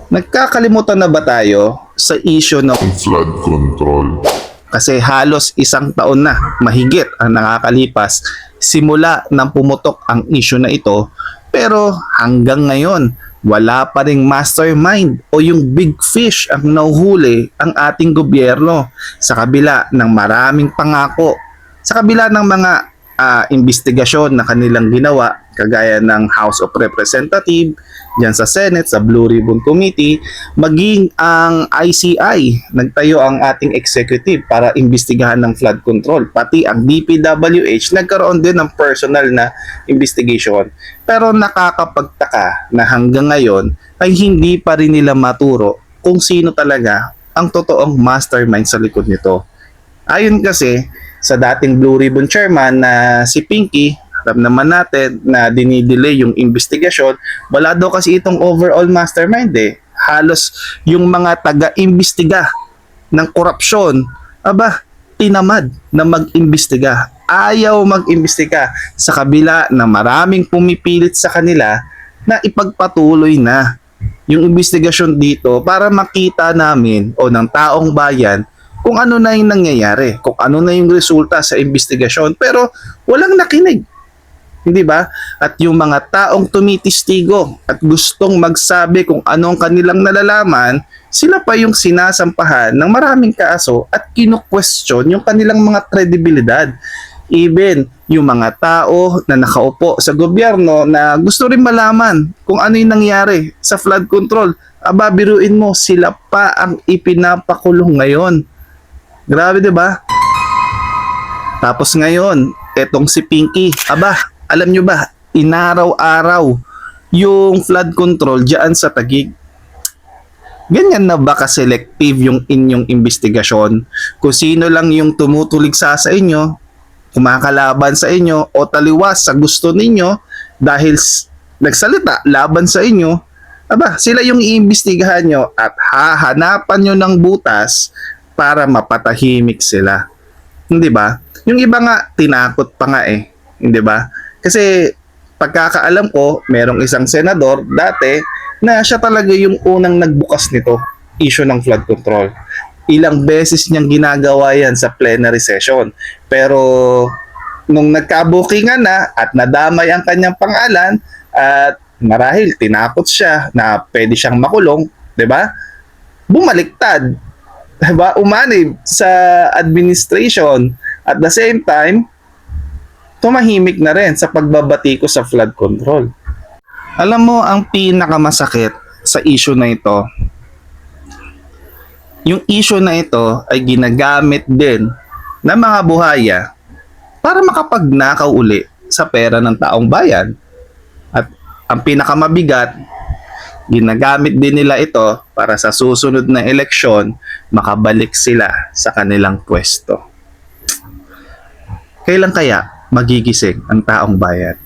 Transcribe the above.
Nagkakalimutan na ba tayo sa issue ng flood control. kasi halos isang taon na mahigit ang nakakalipas simula nang pumutok ang issue na ito, pero hanggang ngayon wala pa ring mastermind o yung big fish ang nauhuli ang ating gobyerno sa kabila ng maraming pangako, sa kabila ng mga investigasyon na kanilang ginawa kagaya ng House of Representatives, dyan sa Senate, sa Blue Ribbon Committee, maging ang ICI, nagtayo ang ating executive para imbestigahan ng flood control. Pati ang DPWH, nagkaroon din ng personal na investigation. Pero nakakapagtaka na hanggang ngayon ay hindi pa rin nila maturo kung sino talaga ang totoong mastermind sa likod nito. Ayon kasi sa dating Blue Ribbon Chairman na si Pinky, alam naman natin na dinidelay yung investigasyon, wala daw kasi itong overall mastermind eh. Halos yung mga taga-imbestiga ng korupsyon, tinamad na mag-imbestiga. Ayaw mag-imbestiga sa kabila na maraming pumipilit sa kanila na ipagpatuloy na yung investigasyon dito para makita namin o ng taong bayan kung ano na yung nangyayari, kung ano na yung resulta sa investigasyon, pero walang nakinig. Hindi ba? At yung mga taong tumitistigo at gustong magsabi kung ano ang kanilang nalalaman, sila pa yung sinasampahan ng maraming kaso at kinu-question yung kanilang mga kredibilidad. Even yung mga tao na nakaupo sa gobyerno na gusto rin malaman kung ano yung nangyari sa flood control, biruin mo, sila pa ang ipinapakulong ngayon. Grabe, 'di ba? Tapos ngayon, etong si Pinky, alam nyo ba, inaraw-araw yung flood control diyan sa Taguig. Ganyan na ba ka-selective yung inyong investigasyon? Kung sino lang yung tumutuligsa sa inyo, kumakalaban sa inyo, o taliwas sa gusto ninyo dahil nagsalita laban sa inyo, sila yung iimbestigahan nyo at hahanapan nyo ng butas para mapatahimik sila. Hindi ba? Yung iba nga, tinakot pa nga eh. Hindi ba? Kasi pagkakaalam ko, merong isang senador dati na siya talaga yung unang nagbukas nito, issue ng flood control. Ilang beses niyang ginagawa yan sa plenary session. Pero nung nagkabukingan na at nadamay ang kanyang pangalan at marahil tinakot siya na pwede siyang makulong, 'di ba? Bumaliktad. 'Di ba? Umanib sa administration. At the same time, tumahimik na rin sa pagbabati ko sa flood control. Alam mo, ang pinakamasakit sa issue na ito, yung issue na ito ay ginagamit din ng mga buhaya para makapagnakaw uli sa pera ng taong bayan. At ang pinakamabigat, ginagamit din nila ito para sa susunod na eleksyon makabalik sila sa kanilang pwesto. Kailan kaya magigising ang taong bayan?